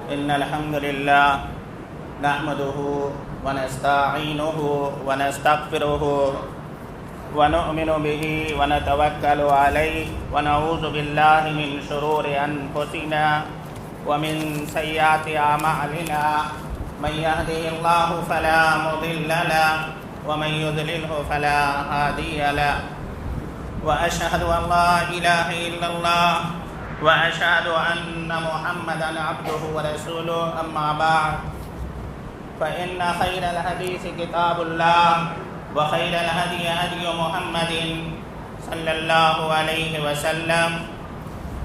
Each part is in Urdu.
إن الحمد لله نحمده ونستعينه ونستغفره ونؤمن به ونتوكل عليه ونعوذ بالله من شرور أنفسنا ومن سيئات أعمالنا من يهده الله فلا مضل له ومن يضلله فلا هادي له وأشهد أن لا إله إلا الله وأشهد أن محمدا عبده ورسوله أما بعد فإن خير الحديث كتاب الله وخير الهدي هدي محمد صلى الله عليه وسلم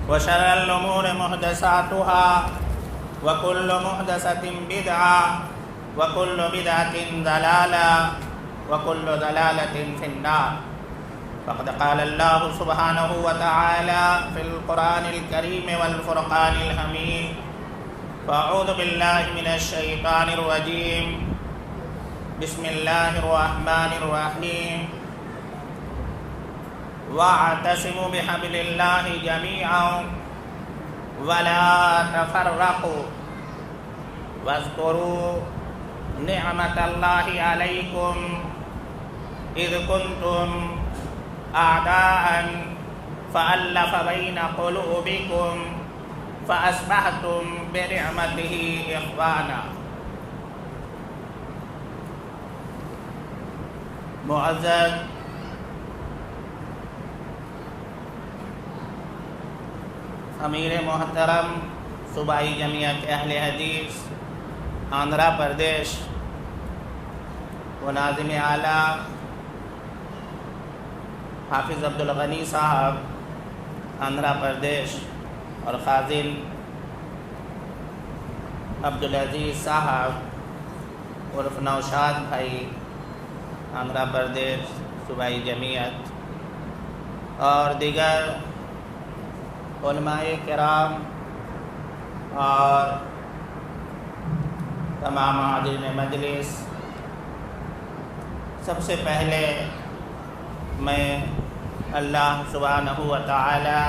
وشر الأمور محدثاتها وكل محدثة بدعة وكل بدعة ضلالة وكل ضلالة في النار. فقد قال الله سبحانه وتعالى في القرآن الكريم والفرقان الحميد: فأعوذ بالله من الشيطان الرجيم. بسم الله الرحمن الرحيم. واعتصموا بحبل الله جميعا ولا تفرقوا واذكروا نعمة الله عليكم إذ كنتم أعداء فألف بين قلوبكم فأصبحتم بنعمته إخوانا. معزز امیر محترم صوبائی جمعیت اہل حدیث آندھرا پردیش و ناظم اعلیٰ حافظ عبدالغنی صاحب آندھرا پردیش اور خازن عبدالعزیز صاحب عرف نوشاد بھائی آندھرا پردیش صوبائی جمعیت اور دیگر علماء کرام اور تمام حاضرین مجلس، سب سے پہلے میں اللہ سبحانہ و تعالی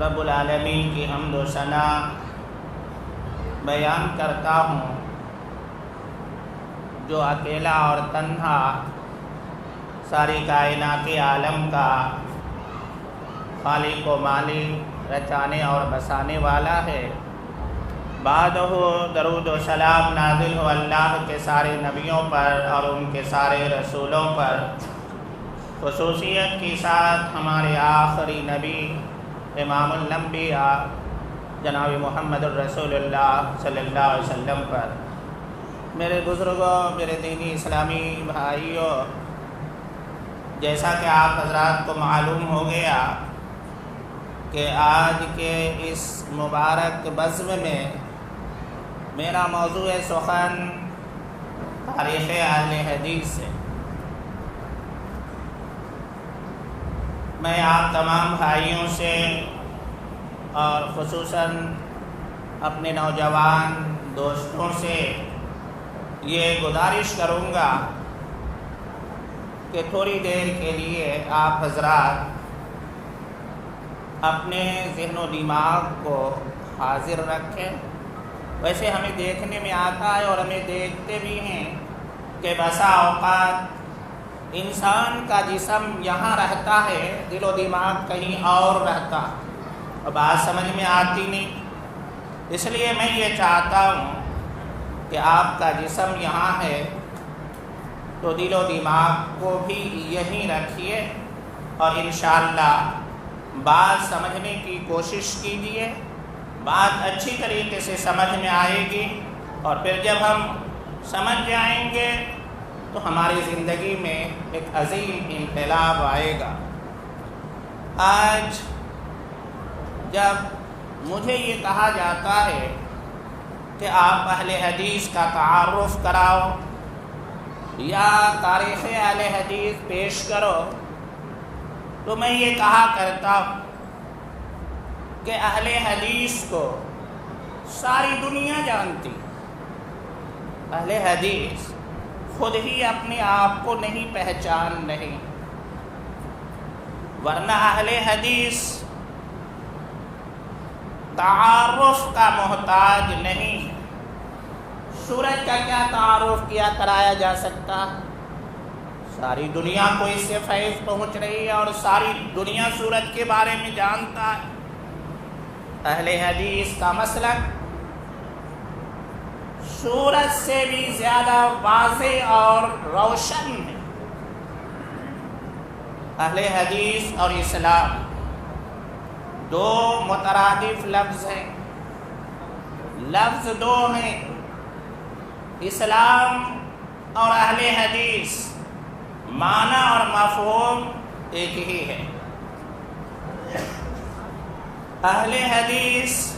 رب العالمین کی حمد و ثنا بیان کرتا ہوں، جو اکیلا اور تنہا ساری کائنات عالم کا خالق و مالک، رچانے اور بسانے والا ہے۔ بعد درود و سلام نازل ہو اللہ کے سارے نبیوں پر اور ان کے سارے رسولوں پر، خصوصیت کے ساتھ ہمارے آخری نبی امام الانبیاء جناب محمد الرسول اللہ صلی اللہ علیہ وسلم پر۔ میرے بزرگوں، میرے دینی اسلامی بھائیوں، جیسا کہ آپ حضرات کو معلوم ہو گیا کہ آج کے اس مبارک بزم میں میرا موضوع سخن تاریخ اہل حدیث ہے۔ میں آپ تمام بھائیوں سے اور خصوصاً اپنے نوجوان دوستوں سے یہ گزارش کروں گا کہ تھوڑی دیر کے لیے آپ حضرات اپنے ذہن و دماغ کو حاضر رکھیں۔ ویسے ہمیں دیکھنے میں آتا ہے اور ہمیں دیکھتے بھی ہیں کہ بسا اوقات انسان کا جسم یہاں رہتا ہے، دل و دماغ کہیں اور رہتا، اور بات سمجھ میں آتی نہیں۔ اس لیے میں یہ چاہتا ہوں کہ آپ کا جسم یہاں ہے تو دل و دماغ کو بھی یہیں رکھیے اور انشاءاللہ بات سمجھنے کی کوشش کیجیے۔ بات اچھی طریقے سے سمجھ میں آئے گی اور پھر جب ہم سمجھ جائیں گے تو ہماری زندگی میں ایک عظیم انقلاب آئے گا۔ آج جب مجھے یہ کہا جاتا ہے کہ آپ اہل حدیث کا تعارف کراؤ یا تاریخ اہل حدیث پیش کرو، تو میں یہ کہا کرتا ہوں کہ اہل حدیث کو ساری دنیا جانتی۔ اہل حدیث خود ہی اپنے آپ کو نہیں پہچان رہے، ورنہ اہل حدیث تعارف کا محتاج نہیں ہے۔ سورج کا کیا تعارف کیا کرایا جا سکتا؟ ساری دنیا کو اس سے فیض پہنچ رہی ہے اور ساری دنیا سورج کے بارے میں جانتا ہے۔ اہل حدیث کا مسلک سورج سے بھی زیادہ واضح اور روشن ہے۔ اہل حدیث اور اسلام دو مترادف لفظ ہیں، لفظ دو ہیں، اسلام اور اہل حدیث، معنی اور مفہوم ایک ہی ہے۔ اہل حدیث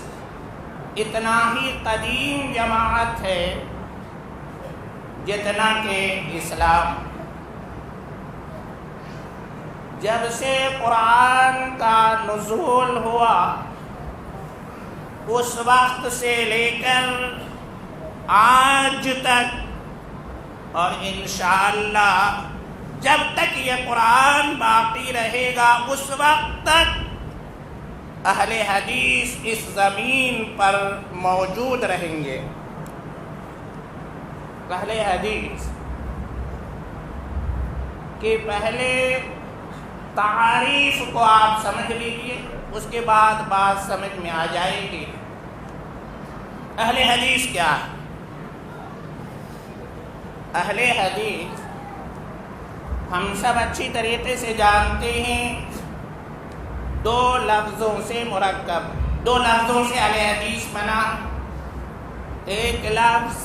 اتنا ہی قدیم جماعت ہے جتنا کہ اسلام۔ جب سے قرآن کا نزول ہوا اس وقت سے لے کر آج تک اور انشاءاللہ جب تک یہ قرآن باقی رہے گا اس وقت تک اہل حدیث اس زمین پر موجود رہیں گے۔ اہل حدیث کے پہلے تعریف کو آپ سمجھ لیجئے، اس کے بعد بات سمجھ میں آ جائے گی۔ اہل حدیث کیا ہے؟ اہل حدیث ہم سب اچھی طریقے سے جانتے ہیں، دو لفظوں سے مرکب، دو لفظوں سے اہل حدیث بنا۔ ایک لفظ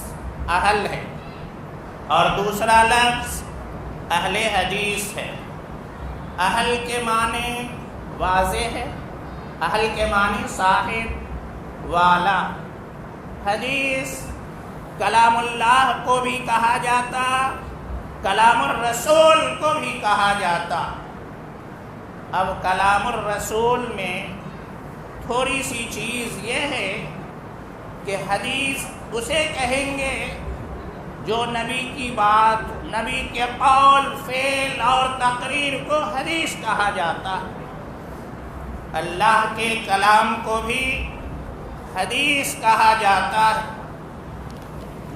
اہل ہے اور دوسرا لفظ اہل حدیث ہے۔ اہل کے معنی واضح ہے، اہل کے معنی صاحب، والا۔ حدیث کلام اللہ کو بھی کہا جاتا، کلام الرسول کو بھی کہا جاتا۔ اب کلام الرسول میں تھوڑی سی چیز یہ ہے کہ حدیث اسے کہیں گے جو نبی کی بات، نبی کے قول، فعل اور تقریر کو حدیث کہا جاتا ہے۔ اللہ کے کلام کو بھی حدیث کہا جاتا ہے،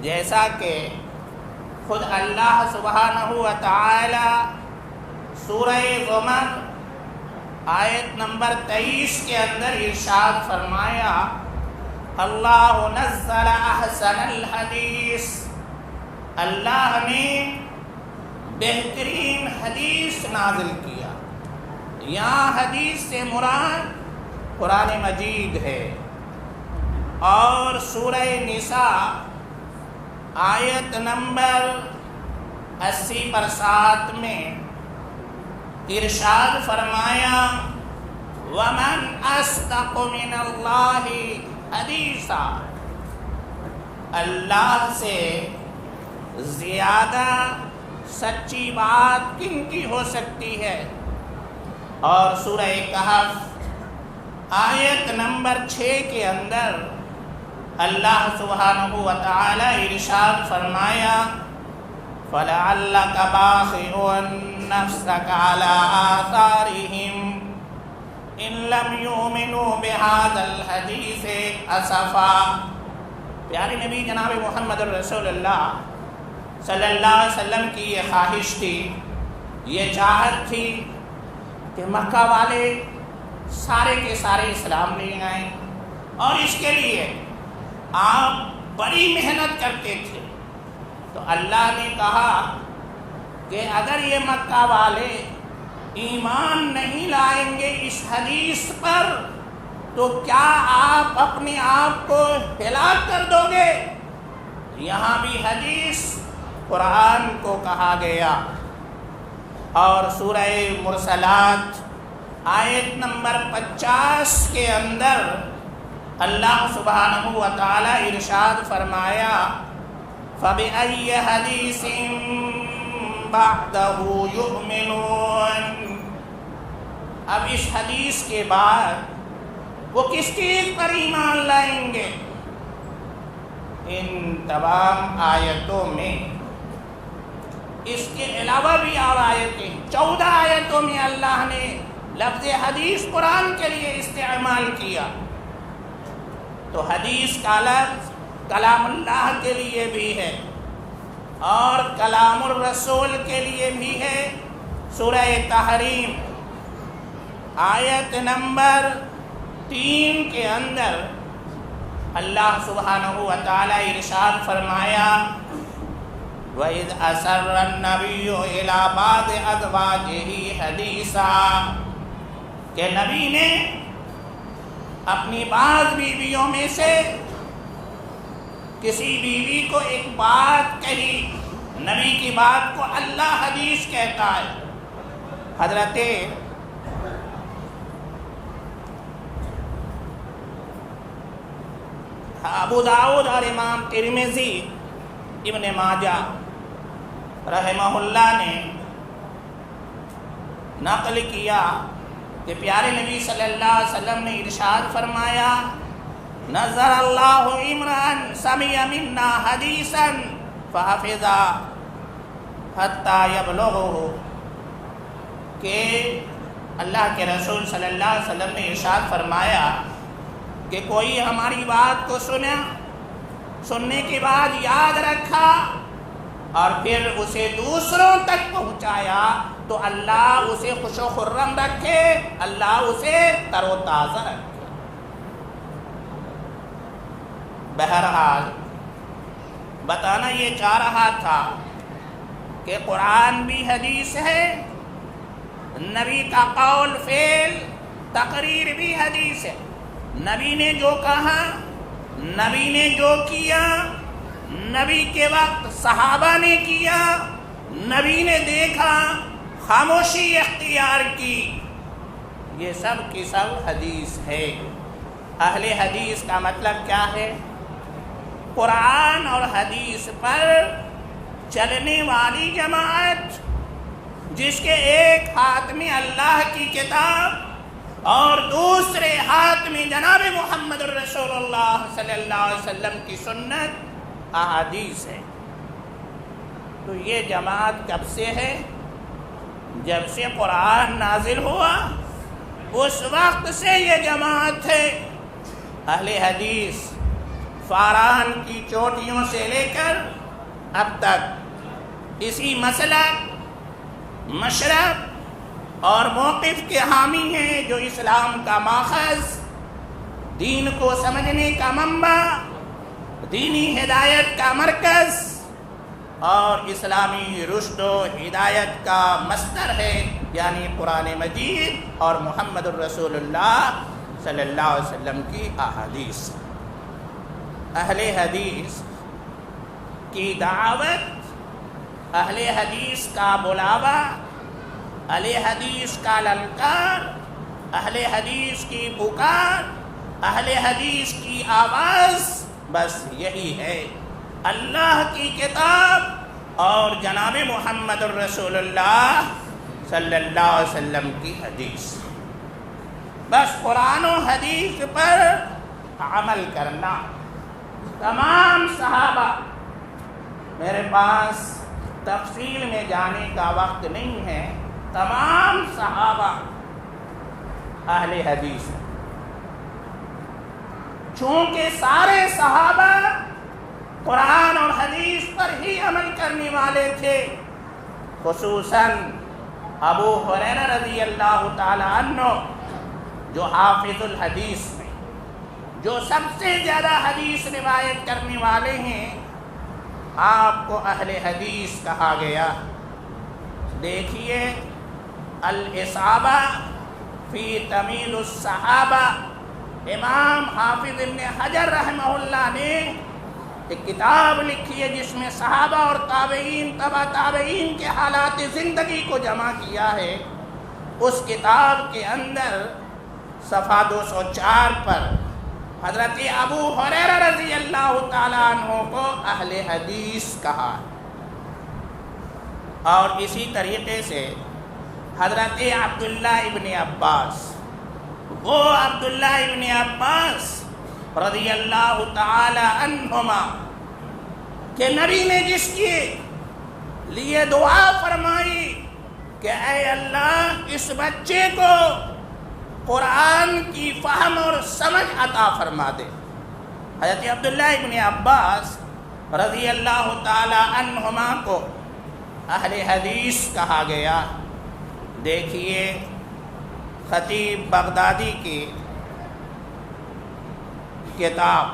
جیسا کہ خود اللہ سبحانہ و تعالی سورہ زمر آیت نمبر 23 کے اندر ارشاد فرمایا، اللہ نزل احسن الحدیث، اللہ نے بہترین حدیث نازل کیا۔ یہاں حدیث سے مراد قرآن مجید ہے۔ اور سورہ نساء آیت نمبر 80 میں ارشاد فرمایا، وَمَنْ أَصْدَقُ مِنَ اللَّهِ حَدِيثًا، اللہ سے زیادہ سچی بات کن کی ہو سکتی ہے؟ اور سورہ کہف آیت نمبر 6 کے اندر اللہ سبحانہ و تعالی ارشاد فرمایا، فَلَعَلَّكَ بَاخِعٌ نَفْسَكَ عَلَىٰ آثَارِهِمْ إِن لَّمْ يُؤْمِنُوا بِهَٰذَا الْحَدِيثِ أَسَفًا۔ پیارے نبی جناب محمد رسول اللہ صلی اللہ علیہ وسلم کی یہ خواہش تھی، یہ چاہت تھی کہ مکہ والے سارے کے سارے اسلام لے آئیں، اور اس کے لیے آپ بڑی محنت کرتے تھے۔ تو اللہ نے کہا کہ اگر یہ مکہ والے ایمان نہیں لائیں گے اس حدیث پر تو کیا آپ اپنے آپ کو ہلاک کر دو گے؟ یہاں بھی حدیث قرآن کو کہا گیا۔ اور سورہ مرسلات آیت نمبر 50 کے اندر اللہ سبحانہ و تعالی ارشاد فرمایا، فَبِأَيِّ حَدِيثٍ بَعْدَهُ يُؤْمِنُونَ۔ اب اس حدیث کے بعد وہ کس چیز پر ایمان لائیں گے؟ ان تمام آیتوں میں اس کے علاوہ بھی اور آیتیں 14 آیتوں میں اللہ نے لفظ حدیث قرآن کے لیے استعمال کیا۔ تو حدیث کا لفظ کلام اللہ کے لیے بھی ہے اور کلام الرسول کے لیے بھی ہے۔ سورہ تحریم آیت نمبر 3 کے اندر اللہ سبحانہ و تعالی ارشاد فرمایا وَإِذْ أَسَرَّ النَّبِيُّ إِلَىٰ بَعْضِ أَزْوَاجِهِ حَدِيثًا کہ نبی نے اپنی بعض بیویوں میں سے کسی بیوی کو ایک بات کہی، نبی کی بات کو اللہ حدیث کہتا ہے۔ حضرت ابو داؤد اور امام ترمذی ابن ماجہ رحمہ اللہ نے نقل کیا کہ پیارے نبی صلی اللہ علیہ وسلم نے ارشاد فرمایا نظر اللہ عمران سمع منا حدیثا فحفظا حتی یبلغہ کہ اللہ کے رسول صلی اللہ علیہ وسلم نے ارشاد فرمایا کہ کوئی ہماری بات کو سننے کے بعد یاد رکھا اور پھر اسے دوسروں تک پہنچایا تو اللہ اسے خوش و خرم رکھے، اللہ اسے تر و تازہ رکھے۔ بہرحال بتانا یہ چاہ رہا تھا کہ قرآن بھی حدیث ہے، نبی کا قول فعل تقریر بھی حدیث ہے۔ نبی نے جو کہا، نبی نے جو کیا، نبی کے وقت صحابہ نے کیا، نبی نے دیکھا، خاموشی اختیار کی، یہ سب کی سب حدیث ہے۔ اہل حدیث کا مطلب کیا ہے؟ قرآن اور حدیث پر چلنے والی جماعت جس کے ایک ہاتھ میں اللہ کی کتاب اور دوسرے ہاتھ میں جناب محمد رسول اللہ صلی اللہ علیہ وسلم کی سنت احادیث ہے۔ تو یہ جماعت کب سے ہے؟ جب سے قرآن نازل ہوا اس وقت سے یہ جماعت ہے۔ اہل حدیث فاران کی چوٹیوں سے لے کر اب تک اسی مسلک، مشرب اور موقف کے حامی ہیں جو اسلام کا ماخذ، دین کو سمجھنے کا منبع، دینی ہدایت کا مرکز اور اسلامی رشد و ہدایت کا مصدر ہے، یعنی قرآن مجید اور محمد الرسول اللہ صلی اللہ علیہ وسلم کی احادیث۔ اہل حدیث کی دعوت، اہل حدیث کا بلاوا، اہل حدیث کا للکار، اہل حدیث کی پکار، اہل حدیث کی آواز بس یہی ہے، اللہ کی کتاب اور جناب محمد الرسول اللہ صلی اللہ علیہ وسلم کی حدیث۔ بس قرآن و حدیث پر عمل کرنا۔ تمام صحابہ، میرے پاس تفصیل میں جانے کا وقت نہیں ہے، تمام صحابہ اہل حدیث ہیں۔ چونکہ سارے صحابہ قرآن اور حدیث پر ہی عمل کرنے والے تھے، خصوصاً ابو ہریرہ رضی اللہ تعالی عنہ جو حافظ الحدیث میں، جو سب سے زیادہ حدیث روایت کرنے والے ہیں، آپ کو اہل حدیث کہا گیا۔ دیکھیے الاصابہ فی تمیل الصحابہ، امام حافظ ابن حجر رحمہ اللہ نے ایک کتاب لکھی ہے جس میں صحابہ اور تابعین، تبع تابعین کے حالات زندگی کو جمع کیا ہے۔ اس کتاب کے اندر صفحہ 204 پر حضرت ابو ہریرہ رضی اللہ تعالیٰ عنہ کو اہل حدیث کہا، اور اسی طریقے سے حضرت عبداللہ ابن عباس، وہ عبداللہ ابن عباس رضی اللہ تعالی عنہما کہ نبی نے جس کے لیے دعا فرمائی کہ اے اللہ اس بچے کو قرآن کی فہم اور سمجھ عطا فرما دے، حضرت عبداللہ ابن عباس رضی اللہ تعالی عنہما کو اہل حدیث کہا گیا. دیکھیے خطیب بغدادی کی کتاب.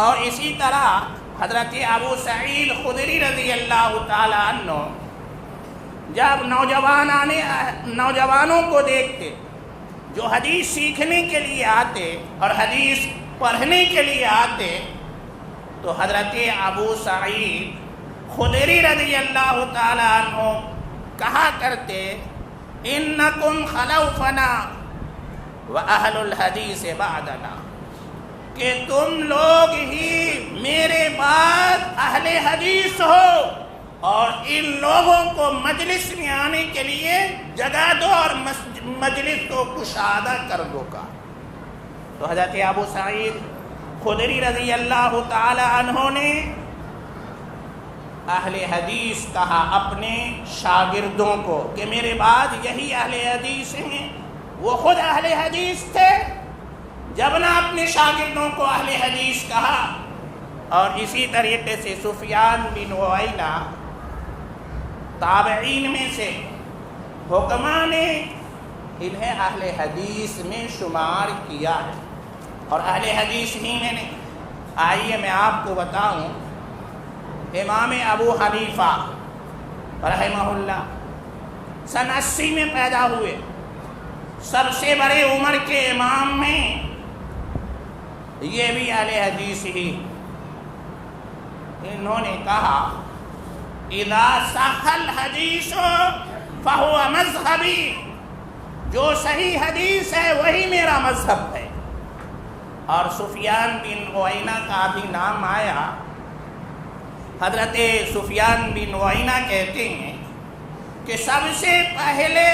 اور اسی طرح حضرت ابو سعید خدری رضی اللہ تعالی عنہ جب نوجوانوں کو دیکھتے جو حدیث سیکھنے کے لیے آتے اور حدیث پڑھنے کے لیے آتے تو حضرت ابو سعید خدری رضی اللہ تعالی عنہ کہا کرتے انکم خلوفنا واہل الحدیث بعدنا، کہ تم لوگ ہی میرے بعد اہل حدیث ہو اور ان لوگوں کو مجلس میں آنے کے لیے جگہ دو اور مجلس کو کشادہ کر دو کا. تو حضرت ابو سعید خدری رضی اللہ تعالی عنہ نے اہل حدیث کہا اپنے شاگردوں کو کہ میرے بعد یہی اہل حدیث ہیں. وہ خود اہل حدیث تھے جب نہ اپنے شاگردوں کو اہل حدیث کہا. اور اسی طریقے سے سفیان بن عیینہ تابعین میں سے حکماء نے انہیں اہل حدیث میں شمار کیا ہے. اور اہل حدیث ہی میں نے آئیے میں آپ کو بتاؤں، امام ابو حنیفہ رحمہ اللہ سن 80 میں پیدا ہوئے، سب سے بڑے عمر کے امام میں یہ بھی اہل حدیث ہی. انہوں نے کہا اذا صح الحدیث فهو مذہبی، جو صحیح حدیث ہے وہی میرا مذہب ہے. اور سفیان بن عیینہ کا بھی نام آیا. حضرت سفیان بن عیینہ کہتے ہیں کہ سب سے پہلے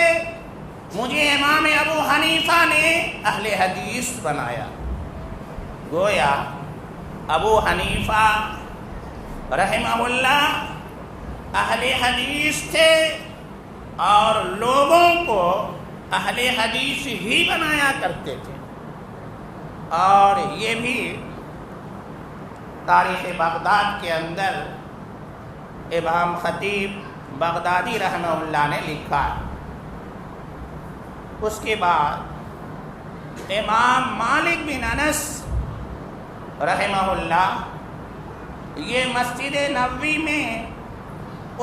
مجھے امام ابو حنیفہ نے اہل حدیث بنایا. گویا ابو حنیفہ رحمہ اللہ اہل حدیث تھے اور لوگوں کو اہل حدیث ہی بنایا کرتے تھے. اور یہ بھی تاریخ بغداد کے اندر امام خطیب بغدادی رحمہ اللہ نے لکھا. اس کے بعد امام مالک بن انس رحمہ اللہ یہ مسجد نبوی میں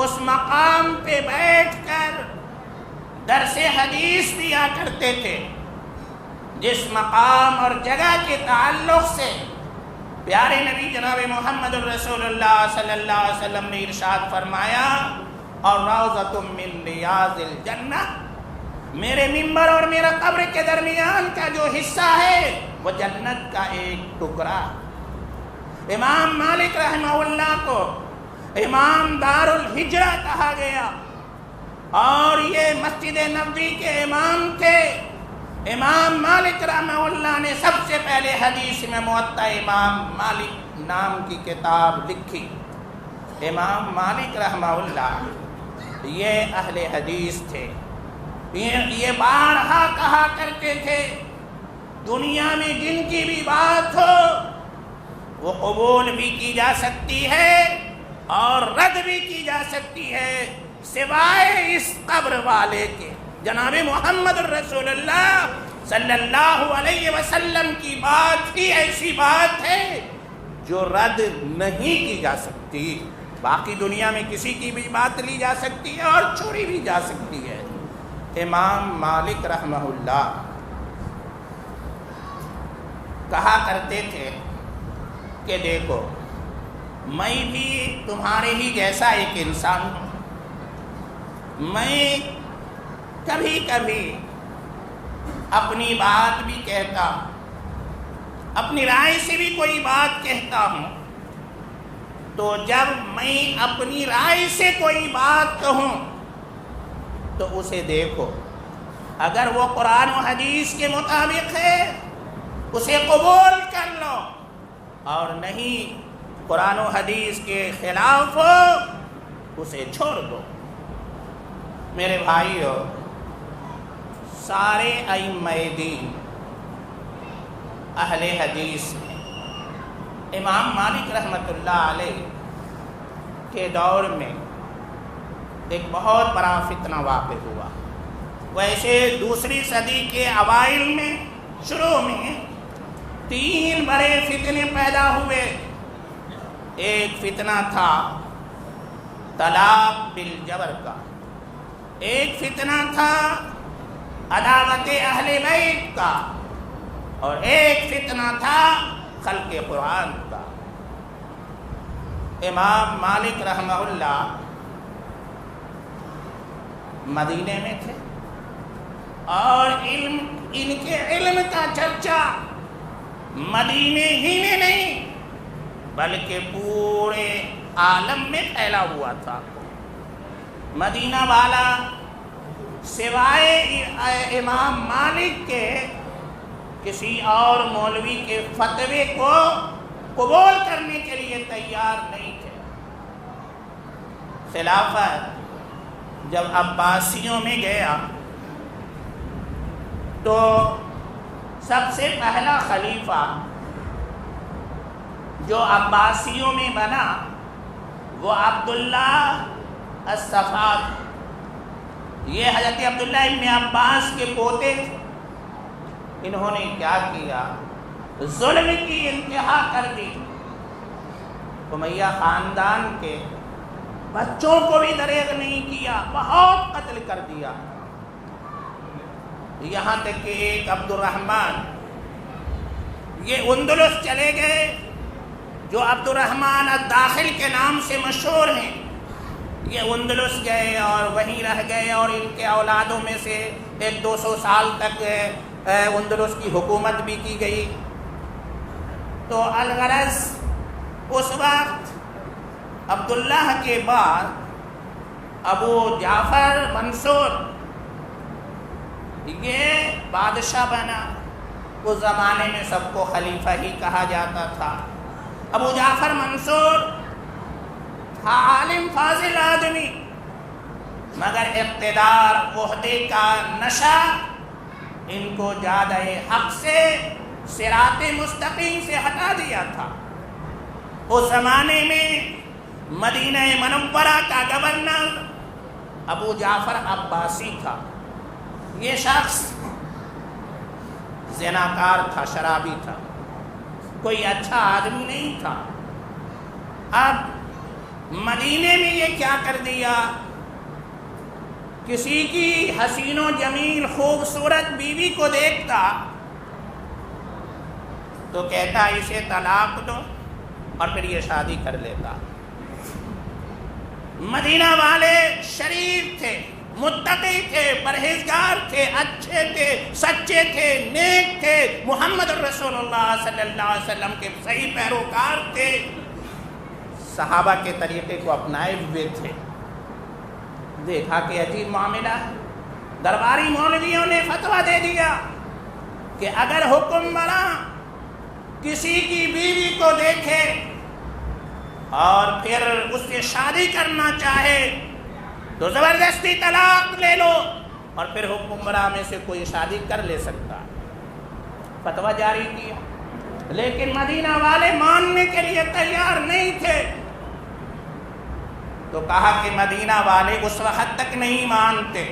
اس مقام پہ بیٹھ کر درس حدیث دیا کرتے تھے جس مقام اور جگہ کے تعلق سے پیارے نبی جناب محمد الرسول اللہ صلی اللہ علیہ وسلم نے ارشاد فرمایا اور روضۃ من ریاض الجنہ، میرے منبر اور میرا قبر کے درمیان کا جو حصہ ہے وہ جنت کا ایک ٹکڑا. امام مالک رحمہ اللہ کو امام دار الہجرہ کہا گیا اور یہ مسجد نبوی کے امام تھے. امام مالک رحمہ اللہ نے سب سے پہلے حدیث میں موطا امام مالک نام کی کتاب لکھی. امام مالک رحمہ اللہ یہ اہل حدیث تھے. یہ بارہا کہا کرتے تھے دنیا میں جن کی بھی بات ہو وہ قبول بھی کی جا سکتی ہے اور رد بھی کی جا سکتی ہے سوائے اس قبر والے کے. جناب محمد الرسول اللہ صلی اللہ علیہ وسلم کی بات ہی ایسی بات ہے جو رد نہیں کی جا سکتی. باقی دنیا میں کسی کی بھی بات لی جا سکتی ہے اور چھوڑی بھی جا سکتی ہے. امام مالک رحمہ اللہ کہا کرتے تھے کہ دیکھو میں بھی تمہارے ہی جیسا ایک انسان ہوں. میں کبھی کبھی اپنی بات بھی کہتا ہوں، اپنی رائے سے بھی کوئی بات کہتا ہوں. تو جب میں اپنی رائے سے کوئی بات کہوں تو اسے دیکھو، اگر وہ قرآن و حدیث کے مطابق ہے اسے قبول کر لو اور نہیں قرآن و حدیث کے خلاف ہو اسے چھوڑ دو. میرے بھائیو، سارے ائمہ دین اہل حدیث میں امام مالک رحمۃ اللہ علیہ کے دور میں ایک بہت بڑا فتنہ واقع ہوا. ویسے دوسری صدی کے اوائل میں شروع میں 3 بڑے فتنے پیدا ہوئے. ایک فتنہ تھا طلاق بالجبر کا، ایک فتنہ تھا عداوت اہل بیت کا، اور ایک فتنہ تھا خلق قرآن کا. امام مالک رحمہ اللہ مدینے میں تھے اور ان کے علم کا چرچا مدینے ہی میں نہیں بلکہ پورے عالم میں پھیلا ہوا تھا. مدینہ والا سوائے امام مالک کے کسی اور مولوی کے فتوے کو قبول کرنے کے لیے تیار نہیں تھے. خلافت جب عباسیوں میں گیا تو سب سے پہلا خلیفہ جو عباسیوں میں بنا وہ عبداللہ الصفاد. یہ حضرت عبداللہ ابن عباس کے پوتے تھے. انہوں نے کیا کیا؟ ظلم کی انتہا کر دی. امیہ خاندان کے بچوں کو بھی دریغ نہیں کیا، بہت قتل کر دیا. یہاں تک کہ ایک عبد الرحمن یہ اندلس چلے گئے جو عبد الرحمن الداخل کے نام سے مشہور ہیں. یہ اندلس گئے اور وہیں رہ گئے اور ان کے اولادوں میں سے 100-200 سال تک اندلس کی حکومت بھی کی گئی. تو الغرض اس وقت عبداللہ کے بعد ابو جعفر منصور یہ بادشاہ بنا. اس زمانے میں سب کو خلیفہ ہی کہا جاتا تھا. ابو جعفر منصور تھا عالم فاضل آدمی، مگر اقتدار عہدے کا نشہ ان کو زیادہ حق سے صراط مستقیم سے ہٹا دیا تھا. اس زمانے میں مدینہ منورہ کا گورنر ابو جعفر عباسی تھا. یہ شخص زناکار تھا، شرابی تھا، کوئی اچھا آدمی نہیں تھا. اب مدینے میں یہ کیا کر دیا، کسی کی حسین و جمیل خوبصورت بیوی کو دیکھتا تو کہتا اسے طلاق دو اور پھر یہ شادی کر لیتا. مدینہ والے شریف تھے، متقی تھے، پرہیزگار تھے، اچھے تھے، سچے تھے، نیک تھے، محمد رسول اللہ صلی اللہ علیہ وسلم کے صحیح پیروکار تھے، صحابہ کے طریقے کو اپنائے ہوئے تھے. دیکھا کہ عجیب معاملہ ہے. درباری مولویوں نے فتویٰ دے دیا کہ اگر حکمراں کسی کی بیوی کو دیکھے اور پھر اس سے شادی کرنا چاہے تو زبردستی طلاق لے لو اور پھر حکمراں میں سے کوئی شادی کر لے سکتا. فتویٰ جاری کیا، لیکن مدینہ والے ماننے کے لیے تیار نہیں تھے. تو کہا کہ مدینہ والے اس وقت تک نہیں مانتے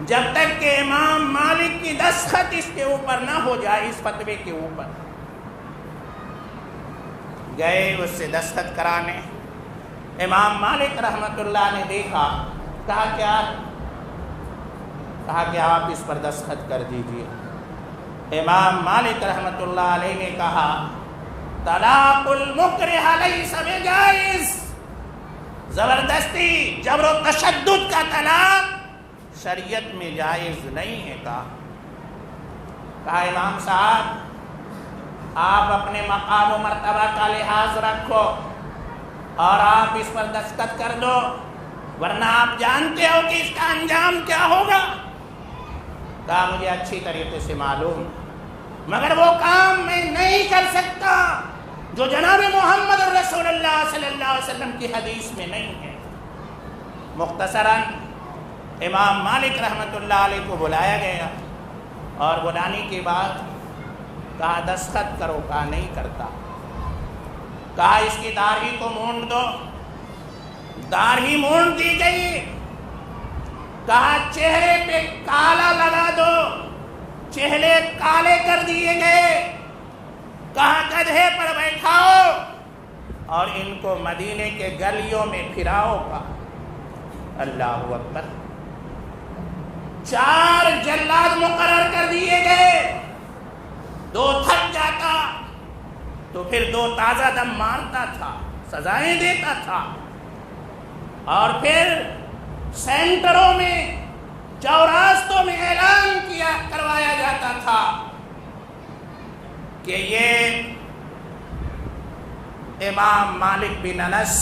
جب تک کہ امام مالک کی دستخط اس کے اوپر نہ ہو جائے، اس فتوے کے اوپر. گئے اس سے دستخط کرانے. امام مالک رحمۃ اللہ نے دیکھا، کہا کیا؟ کہا کہ آپ اس پر دستخط کر دیجئے. امام مالک رحمۃ اللہ علیہ نے کہا طلاق المکرہ لیس بجائز، زبردستی جبر و تشدد کا طلاق شریعت میں جائز نہیں ہے. کہا امام صاحب آپ اپنے مقام و مرتبہ کا لحاظ رکھو اور آپ اس پر دستخط کر دو، ورنہ آپ جانتے ہو کہ اس کا انجام کیا ہوگا. کہا مجھے اچھی طریقے سے معلوم، مگر وہ کام میں نہیں کر سکتا جو جناب محمد رسول اللہ صلی اللہ علیہ وسلم کی حدیث میں نہیں ہے. مختصراً امام مالک رحمۃ اللہ علیہ کو بلایا گیا اور بلانے کے بعد کہا دستخط کرو، کہا نہیں کرتا۔ کہا اس کی داڑھی کو مونڈ دو، داڑھی مونڈ دی گئی۔ کہا چہرے پہ کالا لگا دو، چہرے کالے کر دیے گئے۔ کہا گدھے پر بیٹھاؤ اور ان کو مدینے کے گلیوں میں پھراؤ کا۔ اللہ اکبر۔ 4 جلاد مقرر کر دیے گئے، 2 تھک جاتا تو پھر 2 تازہ دم مارتا تھا، سزائیں دیتا تھا، اور پھر سینٹروں میں، چوراستوں میں اعلان کروایا جاتا تھا کہ یہ امام مالک بن انس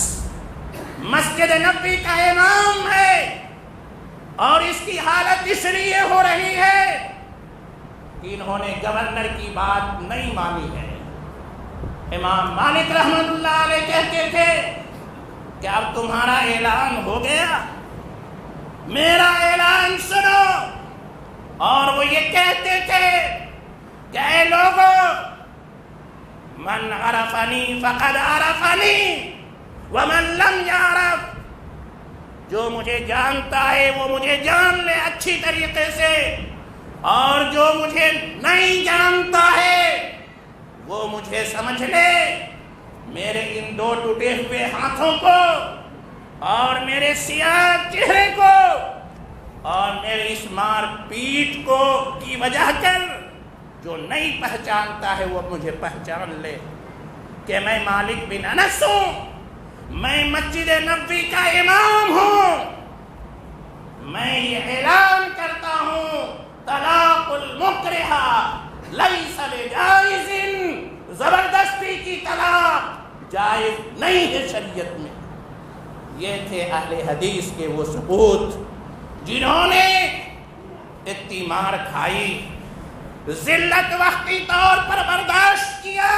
مسجد نبوی کا امام ہے، اور اس کی حالت اس لیے ہو رہی ہے کہ انہوں نے گورنر کی بات نہیں مانی ہے۔ امام مالک رحمۃ اللہ علیہ کہتے تھے کہ اب تمہارا اعلان ہو گیا، میرا اعلان سنو۔ اور وہ یہ کہتے تھے کہ اے لوگوں، من عرفنی فقد عرفنی ومن لم یعرف، جو مجھے جانتا ہے وہ مجھے جان لے اچھی طریقے سے، اور جو مجھے نہیں جانتا ہے وہ مجھے سمجھ لے۔ میرے ان 2 ٹوٹے ہوئے ہاتھوں کو، اور میرے سیاہ چہرے کو، اور میری اس مار پیٹ کو کی وجہ کر جو نہیں پہچانتا ہے وہ مجھے پہچان لے کہ میں مالک بن انس ہوں، میں مسجد نبوی کا امام ہوں۔ میں یہ اعلان کرتا ہوں، طلاق المکرہ لیس بجائز، زبردستی کی طلاق جائز نہیں ہے شریعت میں۔ یہ تھے اہل حدیث کے وہ ثبوت جنہوں نے اتنی مار کھائی، ذلت وقتی طور پر برداشت کیا،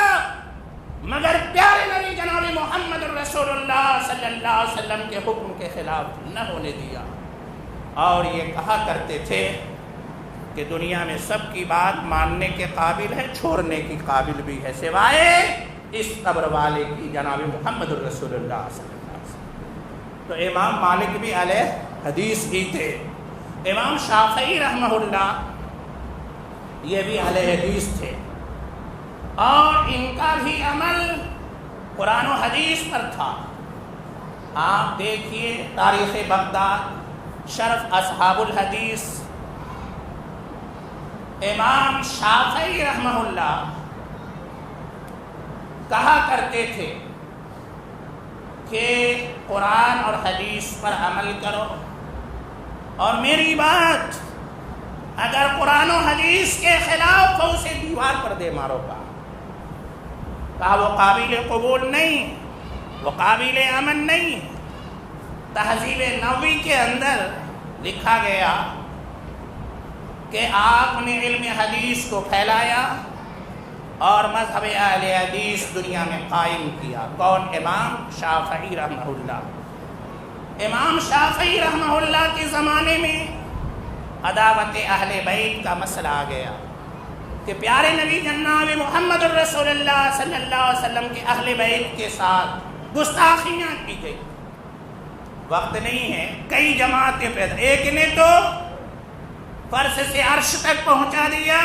مگر پیارے نبی جناب محمد رسول اللہ صلی اللہ علیہ وسلم کے حکم کے خلاف نہ ہونے دیا۔ اور یہ کہا کرتے تھے کہ دنیا میں سب کی بات ماننے کے قابل ہے، چھوڑنے کی قابل بھی ہے، سوائے اس قبر والے کی جناب محمد رسول اللہ صلی اللہ علیہ وسلم۔ تو امام مالک بھی اہل حدیث ہی تھے، امام شافعی رحمہ اللہ یہ بھی اہل حدیث تھے، اور ان کا بھی عمل قرآن و حدیث پر تھا۔ آپ دیکھیے تاریخ بغداد، شرف اصحاب الحدیث، امام شافعی رحمہ اللہ کہا کرتے تھے کہ قرآن اور حدیث پر عمل کرو، اور میری بات اگر قرآن و حدیث کے خلاف تو اسے دیوار پر دے مارو گا۔ کہا وہ قابل قبول نہیں، وہ قابل امن نہیں۔ تہذیب نبوی کے اندر لکھا گیا کہ آپ نے علم حدیث کو پھیلایا اور مذہب اہل حدیث دنیا میں قائم کیا۔ کون؟ امام شافعی رحمہ اللہ۔ امام شافعی رحمہ اللہ کے زمانے میں عداوت اہل بیت کا مسئلہ آ گیا کہ پیارے نبی جناب محمد رسول اللہ صلی اللہ علیہ وسلم کے اہل بیت کے ساتھ گستاخیاں کی گئی۔ وقت نہیں ہے، کئی جماعتیں پیدا، ایک نے تو فرش سے عرش تک پہنچا دیا،